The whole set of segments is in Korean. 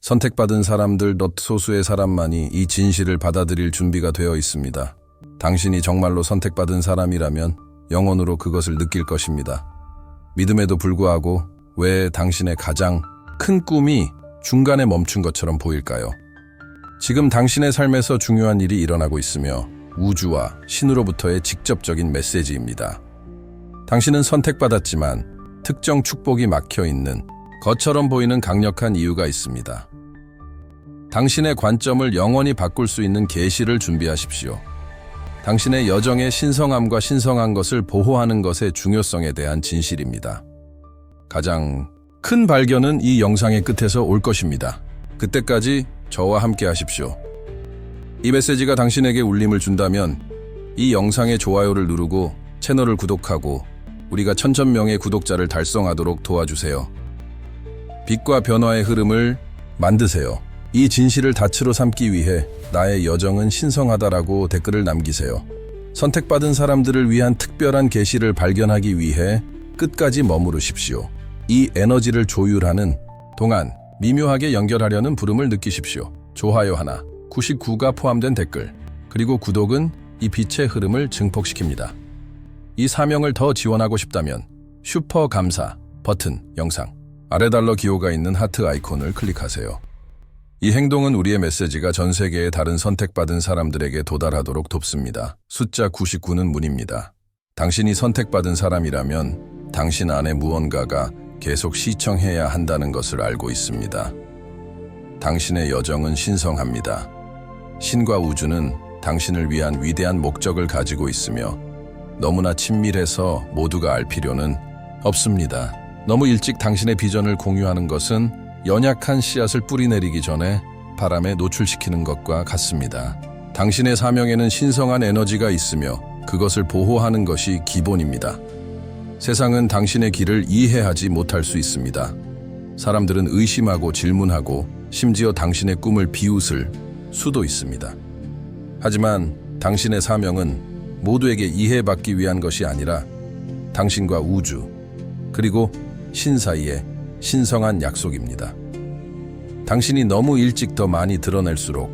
선택받은 사람들 몇 소수의 사람만이 이 진실을 받아들일 준비가 되어 있습니다. 당신이 정말로 선택받은 사람이라면 영혼으로 그것을 느낄 것입니다. 믿음에도 불구하고 왜 당신의 가장 큰 꿈이 중간에 멈춘 것처럼 보일까요? 지금 당신의 삶에서 중요한 일이 일어나고 있으며 우주와 신으로부터의 직접적인 메시지입니다. 당신은 선택받았지만 특정 축복이 막혀있는 것처럼 보이는 강력한 이유가 있습니다. 당신의 관점을 영원히 바꿀 수 있는 계시를 준비하십시오. 당신의 여정의 신성함과 신성한 것을 보호하는 것의 중요성에 대한 진실입니다. 가장 큰 발견은 이 영상의 끝에서 올 것입니다. 그때까지 저와 함께 하십시오. 이 메시지가 당신에게 울림을 준다면 이 영상의 좋아요를 누르고 채널을 구독하고 우리가 1000명의 구독자를 달성하도록 도와주세요. 빛과 변화의 흐름을 만드세요. 이 진실을 닻으로 삼기 위해 나의 여정은 신성하다라고 댓글을 남기세요. 선택받은 사람들을 위한 특별한 계시를 발견하기 위해 끝까지 머무르십시오. 이 에너지를 조율하는 동안 미묘하게 연결하려는 부름을 느끼십시오. 좋아요 하나, 99가 포함된 댓글, 그리고 구독은 이 빛의 흐름을 증폭시킵니다. 이 사명을 더 지원하고 싶다면 슈퍼 감사 버튼 영상 아래 달러 기호가 있는 하트 아이콘을 클릭하세요. 이 행동은 우리의 메시지가 전 세계의 다른 선택받은 사람들에게 도달하도록 돕습니다. 숫자 99는 문입니다. 당신이 선택받은 사람이라면 당신 안에 무언가가 계속 시청해야 한다는 것을 알고 있습니다. 당신의 여정은 신성합니다. 신과 우주는 당신을 위한 위대한 목적을 가지고 있으며 너무나 친밀해서 모두가 알 필요는 없습니다. 너무 일찍 당신의 비전을 공유하는 것은 연약한 씨앗을 뿌리내리기 전에 바람에 노출시키는 것과 같습니다. 당신의 사명에는 신성한 에너지가 있으며 그것을 보호하는 것이 기본입니다. 세상은 당신의 길을 이해하지 못할 수 있습니다. 사람들은 의심하고 질문하고 심지어 당신의 꿈을 비웃을 수도 있습니다. 하지만 당신의 사명은 모두에게 이해받기 위한 것이 아니라 당신과 우주 그리고 신 사이의 신성한 약속입니다. 당신이 너무 일찍 더 많이 드러낼수록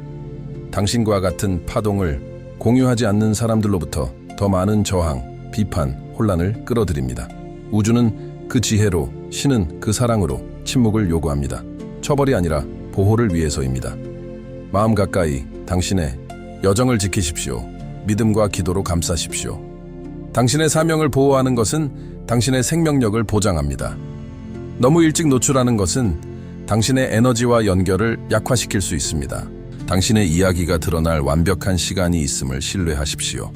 당신과 같은 파동을 공유하지 않는 사람들로부터 더 많은 저항, 비판, 혼란을 끌어들입니다. 우주는 그 지혜로, 신은 그 사랑으로 침묵을 요구합니다. 처벌이 아니라 보호를 위해서입니다. 마음 가까이 당신의 여정을 지키십시오. 믿음과 기도로 감싸십시오. 당신의 사명을 보호하는 것은 당신의 생명력을 보장합니다. 너무 일찍 노출하는 것은 당신의 에너지와 연결을 약화시킬 수 있습니다. 당신의 이야기가 드러날 완벽한 시간이 있음을 신뢰하십시오.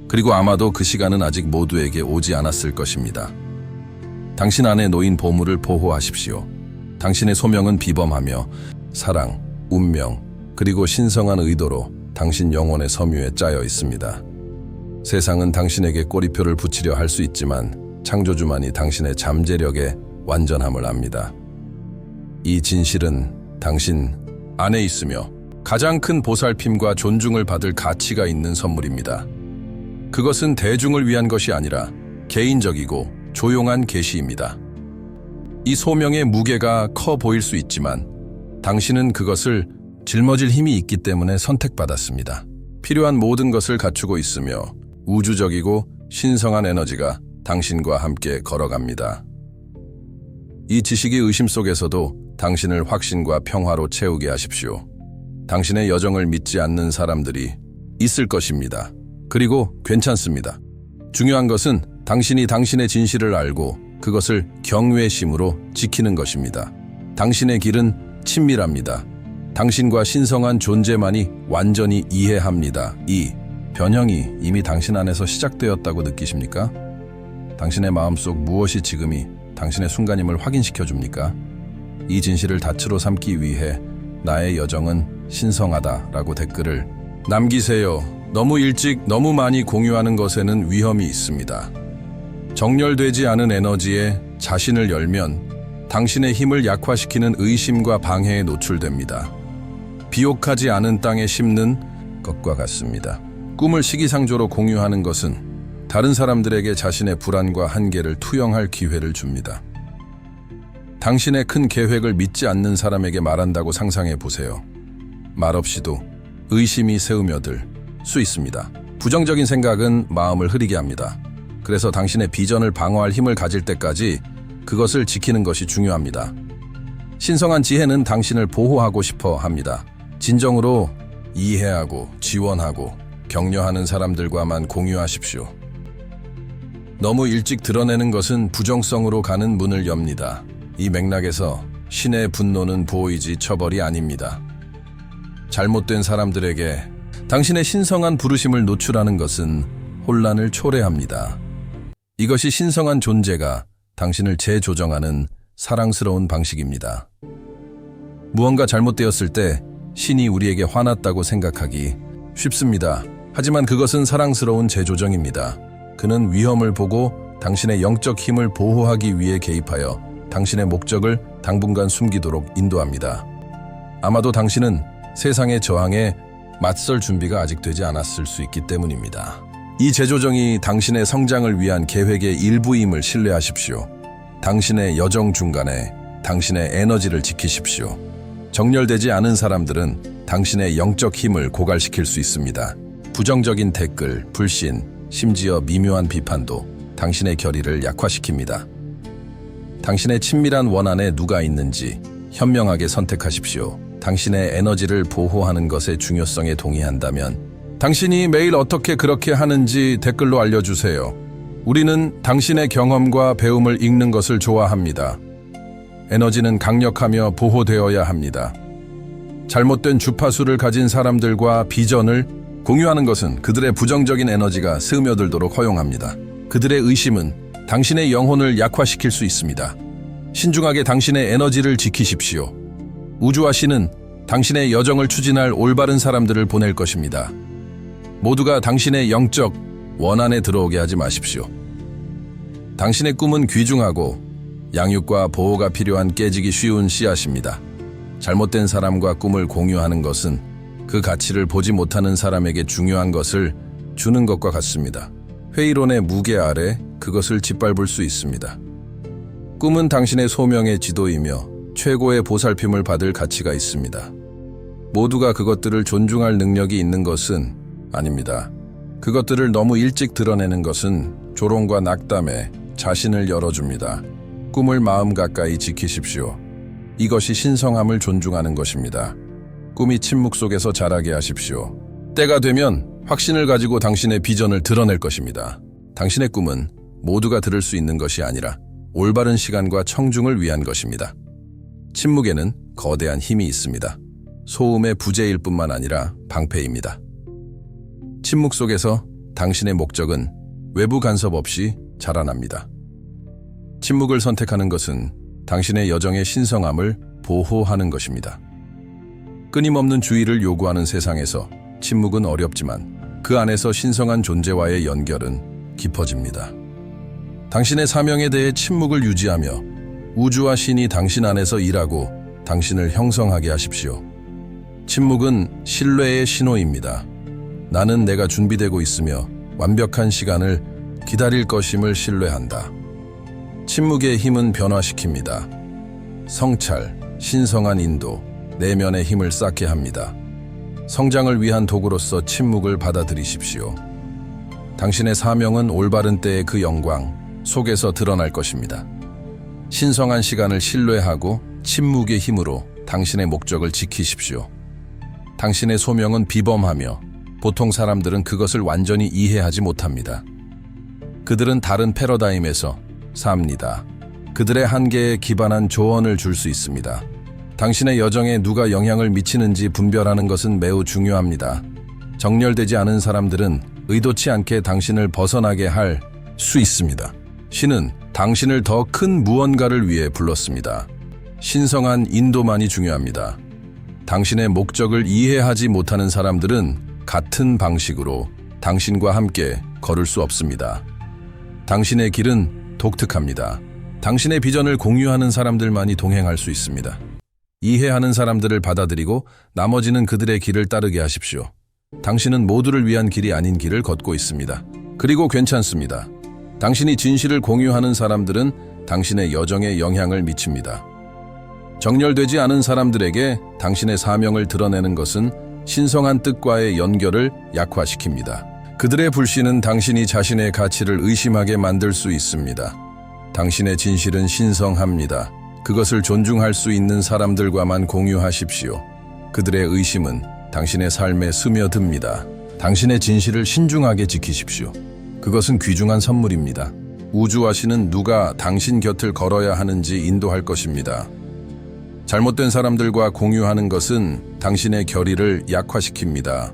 그리고 아마도 그 시간은 아직 모두에게 오지 않았을 것입니다. 당신 안에 놓인 보물을 보호하십시오. 당신의 소명은 비범하며 사랑, 운명, 그리고 신성한 의도로 당신 영혼의 섬유에 짜여 있습니다. 세상은 당신에게 꼬리표를 붙이려 할 수 있지만 창조주만이 당신의 잠재력에 완전함을 압니다. 이 진실은 당신 안에 있으며 가장 큰 보살핌과 존중을 받을 가치가 있는 선물입니다. 그것은 대중을 위한 것이 아니라 개인적이고 조용한 계시입니다. 이 소명의 무게가 커 보일 수 있지만 당신은 그것을 짊어질 힘이 있기 때문에 선택받았습니다. 필요한 모든 것을 갖추고 있으며 우주적이고 신성한 에너지가 당신과 함께 걸어갑니다. 이 지식의 의심 속에서도 당신을 확신과 평화로 채우게 하십시오. 당신의 여정을 믿지 않는 사람들이 있을 것입니다. 그리고 괜찮습니다. 중요한 것은 당신이 당신의 진실을 알고 그것을 경외심으로 지키는 것입니다. 당신의 길은 친밀합니다. 당신과 신성한 존재만이 완전히 이해합니다. 이 변형이 이미 당신 안에서 시작되었다고 느끼십니까? 당신의 마음속 무엇이 지금이 당신의 순간임을 확인시켜 줍니까? 이 진실을 닻으로 삼기 위해 나의 여정은 신성하다라고 댓글을 남기세요. 너무 일찍 너무 많이 공유하는 것에는 위험이 있습니다. 정렬되지 않은 에너지에 자신을 열면 당신의 힘을 약화시키는 의심과 방해에 노출됩니다. 비옥하지 않은 땅에 심는 것과 같습니다. 꿈을 시기상조로 공유하는 것은 다른 사람들에게 자신의 불안과 한계를 투영할 기회를 줍니다. 당신의 큰 계획을 믿지 않는 사람에게 말한다고 상상해 보세요. 말없이도 의심이 새으며들 수 있습니다. 부정적인 생각은 마음을 흐리게 합니다. 그래서 당신의 비전을 방어할 힘을 가질 때까지 그것을 지키는 것이 중요합니다. 신성한 지혜는 당신을 보호하고 싶어 합니다. 진정으로 이해하고 지원하고 격려하는 사람들과만 공유하십시오. 너무 일찍 드러내는 것은 부정성으로 가는 문을 엽니다. 이 맥락에서 신의 분노는 보이지 처벌이 아닙니다. 잘못된 사람들에게 당신의 신성한 부르심을 노출하는 것은 혼란을 초래합니다. 이것이 신성한 존재가 당신을 재조정하는 사랑스러운 방식입니다. 무언가 잘못되었을 때 신이 우리에게 화났다고 생각하기 쉽습니다. 하지만 그것은 사랑스러운 재조정입니다. 그는 위험을 보고 당신의 영적 힘을 보호하기 위해 개입하여 당신의 목적을 당분간 숨기도록 인도합니다. 아마도 당신은 세상의 저항에 맞설 준비가 아직 되지 않았을 수 있기 때문입니다. 이 재조정이 당신의 성장을 위한 계획의 일부임을 신뢰하십시오. 당신의 여정 중간에 당신의 에너지를 지키십시오. 정렬되지 않은 사람들은 당신의 영적 힘을 고갈시킬 수 있습니다. 부정적인 댓글, 불신, 심지어 미묘한 비판도 당신의 결의를 약화시킵니다. 당신의 친밀한 원안에 누가 있는지 현명하게 선택하십시오. 당신의 에너지를 보호하는 것의 중요성에 동의한다면 당신이 매일 어떻게 그렇게 하는지 댓글로 알려주세요. 우리는 당신의 경험과 배움을 읽는 것을 좋아합니다. 에너지는 강력하며 보호되어야 합니다. 잘못된 주파수를 가진 사람들과 비전을 공유하는 것은 그들의 부정적인 에너지가 스며들도록 허용합니다. 그들의 의심은 당신의 영혼을 약화시킬 수 있습니다. 신중하게 당신의 에너지를 지키십시오. 우주와 신은 당신의 여정을 추진할 올바른 사람들을 보낼 것입니다. 모두가 당신의 영적 원안에 들어오게 하지 마십시오. 당신의 꿈은 귀중하고 양육과 보호가 필요한 깨지기 쉬운 씨앗입니다. 잘못된 사람과 꿈을 공유하는 것은 그 가치를 보지 못하는 사람에게 중요한 것을 주는 것과 같습니다. 회의론의 무게 아래 그것을 짓밟을 수 있습니다. 꿈은 당신의 소명의 지도이며 최고의 보살핌을 받을 가치가 있습니다. 모두가 그것들을 존중할 능력이 있는 것은 아닙니다. 그것들을 너무 일찍 드러내는 것은 조롱과 낙담에 자신을 열어줍니다. 꿈을 마음 가까이 지키십시오. 이것이 신성함을 존중하는 것입니다. 꿈이 침묵 속에서 자라게 하십시오. 때가 되면 확신을 가지고 당신의 비전을 드러낼 것입니다. 당신의 꿈은 모두가 들을 수 있는 것이 아니라 올바른 시간과 청중을 위한 것입니다. 침묵에는 거대한 힘이 있습니다. 소음의 부재일 뿐만 아니라 방패입니다. 침묵 속에서 당신의 목적은 외부 간섭 없이 자라납니다. 침묵을 선택하는 것은 당신의 여정의 신성함을 보호하는 것입니다. 끊임없는 주의를 요구하는 세상에서 침묵은 어렵지만 그 안에서 신성한 존재와의 연결은 깊어집니다. 당신의 사명에 대해 침묵을 유지하며 우주와 신이 당신 안에서 일하고 당신을 형성하게 하십시오. 침묵은 신뢰의 신호입니다. 나는 내가 준비되고 있으며 완벽한 시간을 기다릴 것임을 신뢰한다. 침묵의 힘은 변화시킵니다. 성찰, 신성한 인도, 내면의 힘을 쌓게 합니다. 성장을 위한 도구로서 침묵을 받아들이십시오. 당신의 사명은 올바른 때의 그 영광 속에서 드러날 것입니다. 신성한 시간을 신뢰하고 침묵의 힘으로 당신의 목적을 지키십시오. 당신의 소명은 비범하며 보통 사람들은 그것을 완전히 이해하지 못합니다. 그들은 다른 패러다임에서 삽니다. 그들의 한계에 기반한 조언을 줄 수 있습니다. 당신의 여정에 누가 영향을 미치는지 분별하는 것은 매우 중요합니다. 정렬되지 않은 사람들은 의도치 않게 당신을 벗어나게 할 수 있습니다. 신은 당신을 더 큰 무언가를 위해 불렀습니다. 신성한 인도만이 중요합니다. 당신의 목적을 이해하지 못하는 사람들은 같은 방식으로 당신과 함께 걸을 수 없습니다. 당신의 길은 독특합니다. 당신의 비전을 공유하는 사람들만이 동행할 수 있습니다. 이해하는 사람들을 받아들이고 나머지는 그들의 길을 따르게 하십시오. 당신은 모두를 위한 길이 아닌 길을 걷고 있습니다. 그리고 괜찮습니다. 당신이 진실을 공유하는 사람들은 당신의 여정에 영향을 미칩니다. 정렬되지 않은 사람들에게 당신의 사명을 드러내는 것은 신성한 뜻과의 연결을 약화시킵니다. 그들의 불신은 당신이 자신의 가치를 의심하게 만들 수 있습니다. 당신의 진실은 신성합니다. 그것을 존중할 수 있는 사람들과만 공유하십시오. 그들의 의심은 당신의 삶에 스며듭니다. 당신의 진실을 신중하게 지키십시오. 그것은 귀중한 선물입니다. 우주와 신은 누가 당신 곁을 걸어야 하는지 인도할 것입니다. 잘못된 사람들과 공유하는 것은 당신의 결의를 약화시킵니다.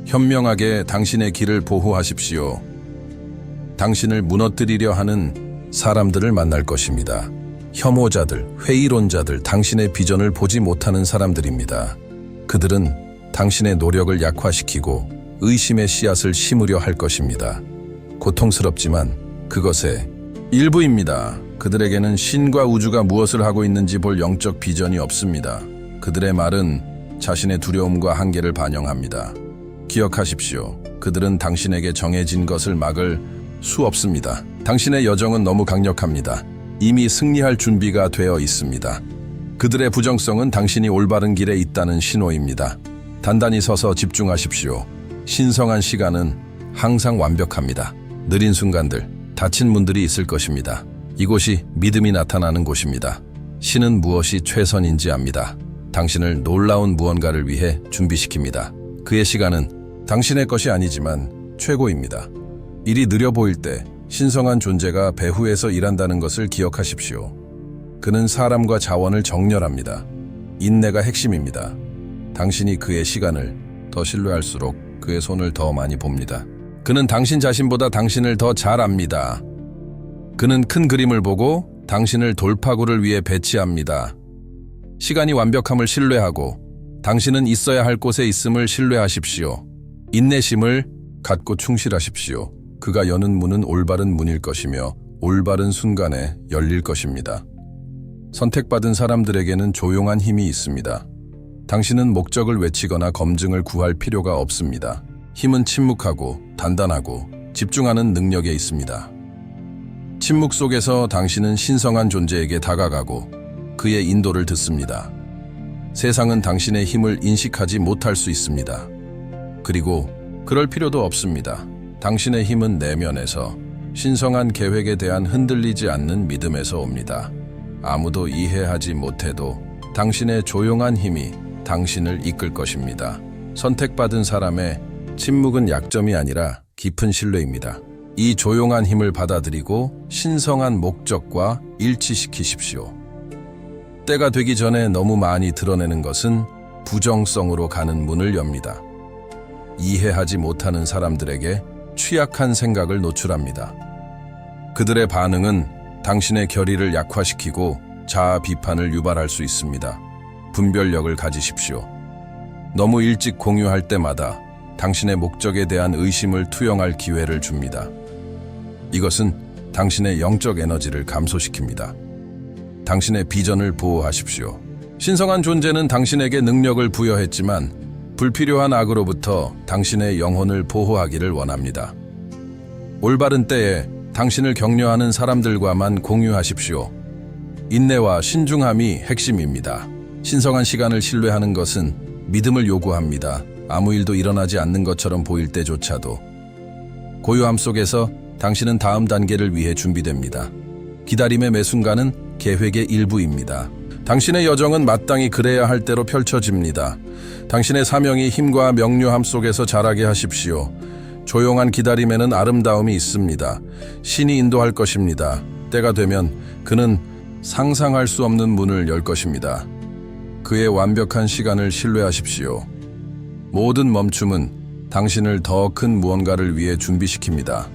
현명하게 당신의 길을 보호하십시오. 당신을 무너뜨리려 하는 사람들을 만날 것입니다. 혐오자들, 회의론자들, 당신의 비전을 보지 못하는 사람들입니다. 그들은 당신의 노력을 약화시키고 의심의 씨앗을 심으려 할 것입니다. 고통스럽지만 그것의 일부입니다. 그들에게는 신과 우주가 무엇을 하고 있는지 볼 영적 비전이 없습니다. 그들의 말은 자신의 두려움과 한계를 반영합니다. 기억하십시오. 그들은 당신에게 정해진 것을 막을 수 없습니다. 당신의 여정은 너무 강력합니다. 이미 승리할 준비가 되어 있습니다. 그들의 부정성은 당신이 올바른 길에 있다는 신호입니다. 단단히 서서 집중하십시오. 신성한 시간은 항상 완벽합니다. 느린 순간들, 닫힌 문들이 있을 것입니다. 이곳이 믿음이 나타나는 곳입니다. 신은 무엇이 최선인지 압니다. 당신을 놀라운 무언가를 위해 준비시킵니다. 그의 시간은 당신의 것이 아니지만 최고입니다. 일이 느려 보일 때 신성한 존재가 배후에서 일한다는 것을 기억하십시오. 그는 사람과 자원을 정렬합니다. 인내가 핵심입니다. 당신이 그의 시간을 더 신뢰할수록 그의 손을 더 많이 봅니다. 그는 당신 자신보다 당신을 더 잘 압니다. 그는 큰 그림을 보고 당신을 돌파구를 위해 배치합니다. 시간이 완벽함을 신뢰하고 당신은 있어야 할 곳에 있음을 신뢰하십시오. 인내심을 갖고 충실하십시오. 그가 여는 문은 올바른 문일 것이며 올바른 순간에 열릴 것입니다. 선택받은 사람들에게는 조용한 힘이 있습니다. 당신은 목적을 외치거나 검증을 구할 필요가 없습니다. 힘은 침묵하고 단단하고 집중하는 능력에 있습니다. 침묵 속에서 당신은 신성한 존재에게 다가가고 그의 인도를 듣습니다. 세상은 당신의 힘을 인식하지 못할 수 있습니다. 그리고 그럴 필요도 없습니다. 당신의 힘은 내면에서 신성한 계획에 대한 흔들리지 않는 믿음에서 옵니다. 아무도 이해하지 못해도 당신의 조용한 힘이 당신을 이끌 것입니다. 선택받은 사람의 침묵은 약점이 아니라 깊은 신뢰입니다. 이 조용한 힘을 받아들이고 신성한 목적과 일치시키십시오. 때가 되기 전에 너무 많이 드러내는 것은 부정성으로 가는 문을 엽니다. 이해하지 못하는 사람들에게 취약한 생각을 노출합니다. 그들의 반응은 당신의 결의를 약화시키고 자아 비판을 유발할 수 있습니다. 분별력을 가지십시오. 너무 일찍 공유할 때마다 당신의 목적에 대한 의심을 투영할 기회를 줍니다. 이것은 당신의 영적 에너지를 감소시킵니다. 당신의 비전을 보호하십시오. 신성한 존재는 당신에게 능력을 부여했지만 불필요한 악으로부터 당신의 영혼을 보호하기를 원합니다. 올바른 때에 당신을 격려하는 사람들과만 공유하십시오. 인내와 신중함이 핵심입니다. 신성한 시간을 신뢰하는 것은 믿음을 요구합니다. 아무 일도 일어나지 않는 것처럼 보일 때조차도. 고요함 속에서 당신은 다음 단계를 위해 준비됩니다. 기다림의 매 순간은 계획의 일부입니다. 당신의 여정은 마땅히 그래야 할 대로 펼쳐집니다. 당신의 사명이 힘과 명료함 속에서 자라게 하십시오. 조용한 기다림에는 아름다움이 있습니다. 신이 인도할 것입니다. 때가 되면 그는 상상할 수 없는 문을 열 것입니다. 그의 완벽한 시간을 신뢰하십시오. 모든 멈춤은 당신을 더 큰 무언가를 위해 준비시킵니다.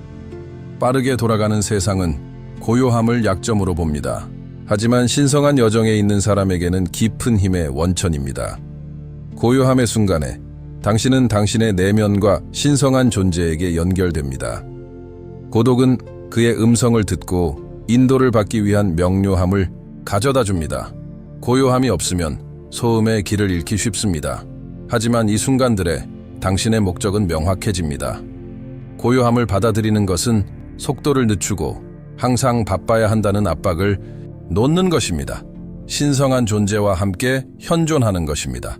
빠르게 돌아가는 세상은 고요함을 약점으로 봅니다. 하지만 신성한 여정에 있는 사람에게는 깊은 힘의 원천입니다. 고요함의 순간에 당신은 당신의 내면과 신성한 존재에게 연결됩니다. 고독은 그의 음성을 듣고 인도를 받기 위한 명료함을 가져다 줍니다. 고요함이 없으면 소음의 길을 잃기 쉽습니다. 하지만 이 순간들에 당신의 목적은 명확해집니다. 고요함을 받아들이는 것은 속도를 늦추고 항상 바빠야 한다는 압박을 놓는 것입니다. 신성한 존재와 함께 현존하는 것입니다.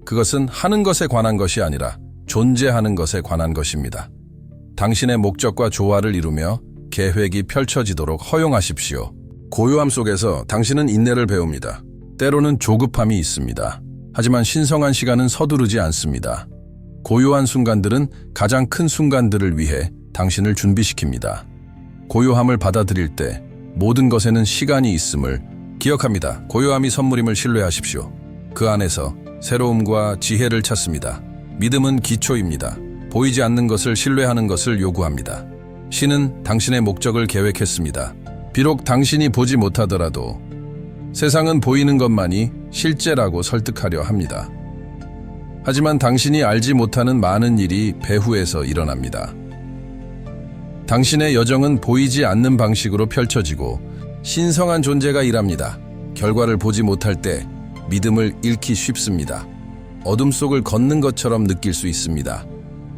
그것은 하는 것에 관한 것이 아니라 존재하는 것에 관한 것입니다. 당신의 목적과 조화를 이루며 계획이 펼쳐지도록 허용하십시오. 고요함 속에서 당신은 인내를 배웁니다. 때로는 조급함이 있습니다. 하지만 신성한 시간은 서두르지 않습니다. 고요한 순간들은 가장 큰 순간들을 위해 당신을 준비시킵니다. 고요함을 받아들일 때 모든 것에는 시간이 있음을 기억합니다. 고요함이 선물임을 신뢰하십시오. 그 안에서 새로움과 지혜를 찾습니다. 믿음은 기초입니다. 보이지 않는 것을 신뢰하는 것을 요구합니다. 신은 당신의 목적을 계획했습니다. 비록 당신이 보지 못하더라도 세상은 보이는 것만이 실제라고 설득하려 합니다. 하지만 당신이 알지 못하는 많은 일이 배후에서 일어납니다. 당신의 여정은 보이지 않는 방식으로 펼쳐지고 신성한 존재가 일합니다. 결과를 보지 못할 때 믿음을 잃기 쉽습니다. 어둠 속을 걷는 것처럼 느낄 수 있습니다.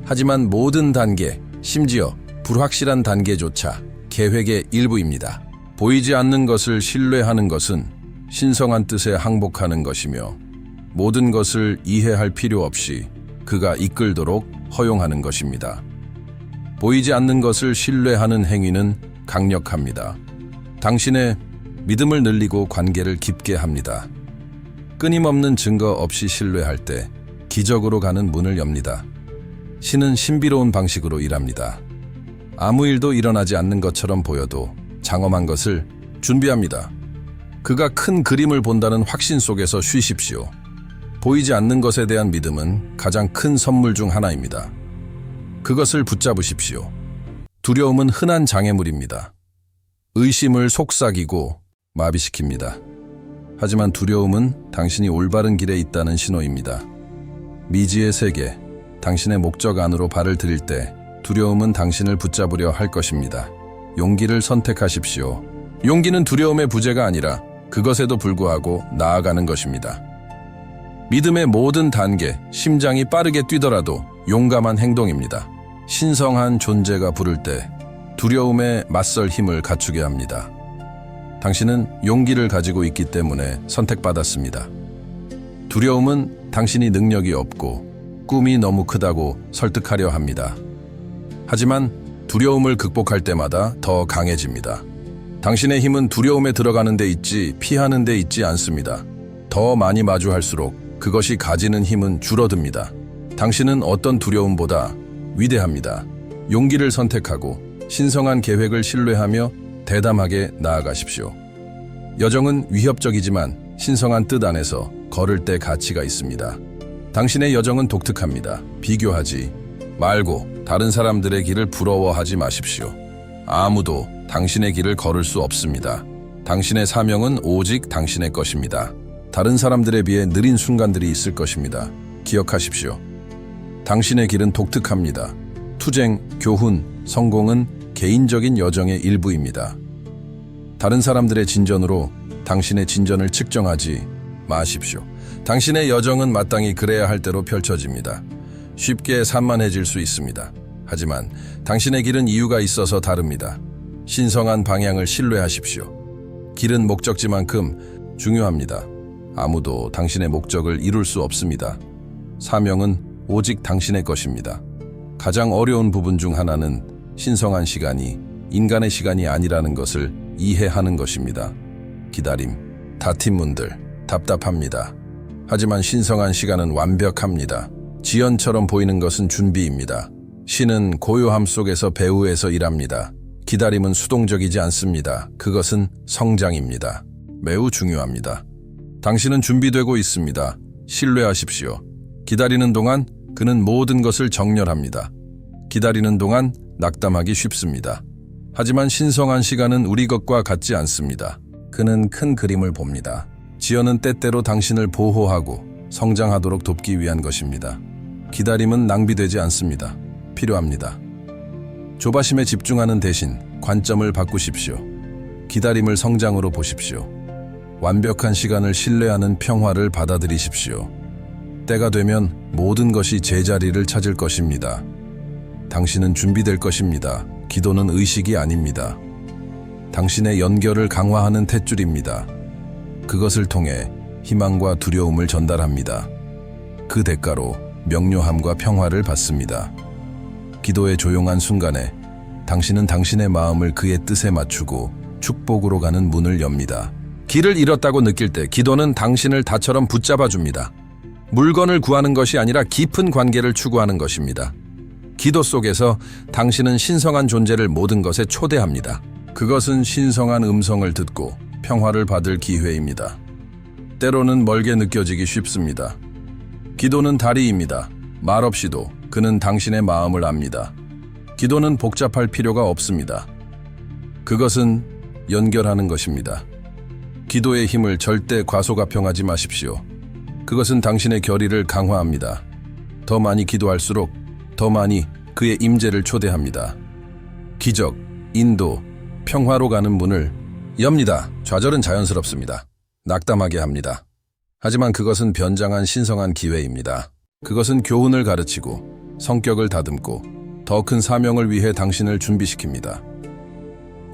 하지만 모든 단계, 심지어 불확실한 단계조차 계획의 일부입니다. 보이지 않는 것을 신뢰하는 것은 신성한 뜻에 항복하는 것이며 모든 것을 이해할 필요 없이 그가 이끌도록 허용하는 것입니다. 보이지 않는 것을 신뢰하는 행위는 강력합니다. 당신의 믿음을 늘리고 관계를 깊게 합니다. 끊임없는 증거 없이 신뢰할 때 기적으로 가는 문을 엽니다. 신은 신비로운 방식으로 일합니다. 아무 일도 일어나지 않는 것처럼 보여도 장엄한 것을 준비합니다. 그가 큰 그림을 본다는 확신 속에서 쉬십시오. 보이지 않는 것에 대한 믿음은 가장 큰 선물 중 하나입니다. 그것을 붙잡으십시오. 두려움은 흔한 장애물입니다. 의심을 속삭이고 마비시킵니다. 하지만 두려움은 당신이 올바른 길에 있다는 신호입니다. 미지의 세계, 당신의 목적 안으로 발을 들일 때 두려움은 당신을 붙잡으려 할 것입니다. 용기를 선택하십시오. 용기는 두려움의 부재가 아니라 그것에도 불구하고 나아가는 것입니다. 믿음의 모든 단계, 심장이 빠르게 뛰더라도 용감한 행동입니다. 신성한 존재가 부를 때 두려움에 맞설 힘을 갖추게 합니다. 당신은 용기를 가지고 있기 때문에 선택받았습니다. 두려움은 당신이 능력이 없고 꿈이 너무 크다고 설득하려 합니다. 하지만 두려움을 극복할 때마다 더 강해집니다. 당신의 힘은 두려움에 들어가는 데 있지 피하는 데 있지 않습니다. 더 많이 마주할수록 그것이 가지는 힘은 줄어듭니다. 당신은 어떤 두려움보다 위대합니다. 용기를 선택하고 신성한 계획을 신뢰하며 대담하게 나아가십시오. 여정은 위협적이지만 신성한 뜻 안에서 걸을 때 가치가 있습니다. 당신의 여정은 독특합니다. 비교하지 말고 다른 사람들의 길을 부러워하지 마십시오. 아무도 당신의 길을 걸을 수 없습니다. 당신의 사명은 오직 당신의 것입니다. 다른 사람들에 비해 느린 순간들이 있을 것입니다. 기억하십시오. 당신의 길은 독특합니다. 투쟁, 교훈, 성공은 개인적인 여정의 일부입니다. 다른 사람들의 진전으로 당신의 진전을 측정하지 마십시오. 당신의 여정은 마땅히 그래야 할 대로 펼쳐집니다. 쉽게 산만해질 수 있습니다. 하지만 당신의 길은 이유가 있어서 다릅니다. 신성한 방향을 신뢰하십시오. 길은 목적지만큼 중요합니다. 아무도 당신의 목적을 이룰 수 없습니다. 사명은 오직 당신의 것입니다. 가장 어려운 부분 중 하나는 신성한 시간이 인간의 시간이 아니라는 것을 이해하는 것입니다. 기다림, 다팀 문들, 답답합니다. 하지만 신성한 시간은 완벽합니다. 지연처럼 보이는 것은 준비입니다. 신은 고요함 속에서 배후에서 일합니다. 기다림은 수동적이지 않습니다. 그것은 성장입니다. 매우 중요합니다. 당신은 준비되고 있습니다. 신뢰하십시오. 기다리는 동안 그는 모든 것을 정렬합니다. 기다리는 동안 낙담하기 쉽습니다. 하지만 신성한 시간은 우리 것과 같지 않습니다. 그는 큰 그림을 봅니다. 지연은 때때로 당신을 보호하고 성장하도록 돕기 위한 것입니다. 기다림은 낭비되지 않습니다. 필요합니다. 조바심에 집중하는 대신 관점을 바꾸십시오. 기다림을 성장으로 보십시오. 완벽한 시간을 신뢰하는 평화를 받아들이십시오. 때가 되면 모든 것이 제자리를 찾을 것입니다. 당신은 준비될 것입니다. 기도는 의식이 아닙니다. 당신의 연결을 강화하는 탯줄입니다. 그것을 통해 희망과 두려움을 전달합니다. 그 대가로 명료함과 평화를 받습니다. 기도의 조용한 순간에 당신은 당신의 마음을 그의 뜻에 맞추고 축복으로 가는 문을 엽니다. 길을 잃었다고 느낄 때 기도는 당신을 다처럼 붙잡아 줍니다. 물건을 구하는 것이 아니라 깊은 관계를 추구하는 것입니다. 기도 속에서 당신은 신성한 존재를 모든 것에 초대합니다. 그것은 신성한 음성을 듣고 평화를 받을 기회입니다. 때로는 멀게 느껴지기 쉽습니다. 기도는 다리입니다. 말없이도 그는 당신의 마음을 압니다. 기도는 복잡할 필요가 없습니다. 그것은 연결하는 것입니다. 기도의 힘을 절대 과소가평하지 마십시오. 그것은 당신의 결의를 강화합니다. 더 많이 기도할수록 더 많이 그의 임재를 초대합니다. 기적, 인도, 평화로 가는 문을 엽니다. 좌절은 자연스럽습니다. 낙담하게 합니다. 하지만 그것은 변장한 신성한 기회입니다. 그것은 교훈을 가르치고 성격을 다듬고 더 큰 사명을 위해 당신을 준비시킵니다.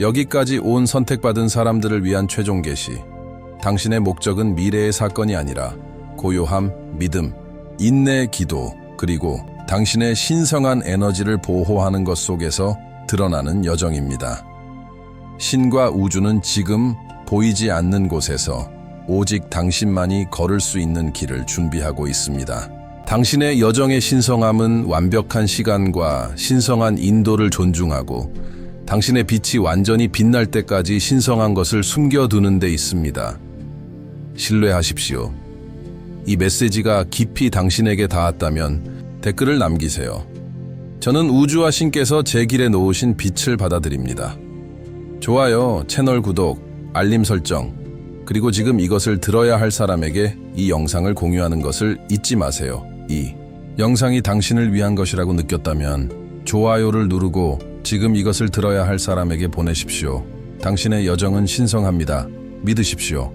여기까지 온 선택받은 사람들을 위한 최종 계시. 당신의 목적은 미래의 사건이 아니라 고요함, 믿음, 인내, 기도, 그리고 당신의 신성한 에너지를 보호하는 것 속에서 드러나는 여정입니다. 신과 우주는 지금 보이지 않는 곳에서 오직 당신만이 걸을 수 있는 길을 준비하고 있습니다. 당신의 여정의 신성함은 완벽한 시간과 신성한 인도를 존중하고 당신의 빛이 완전히 빛날 때까지 신성한 것을 숨겨두는 데 있습니다. 신뢰하십시오. 이 메시지가 깊이 당신에게 닿았다면 댓글을 남기세요. 저는 우주와 신께서 제 길에 놓으신 빛을 받아들입니다. 좋아요, 채널 구독, 알림 설정, 그리고 지금 이것을 들어야 할 사람에게 이 영상을 공유하는 것을 잊지 마세요. 이 영상이 당신을 위한 것이라고 느꼈다면 좋아요를 누르고 지금 이것을 들어야 할 사람에게 보내십시오. 당신의 여정은 신성합니다. 믿으십시오.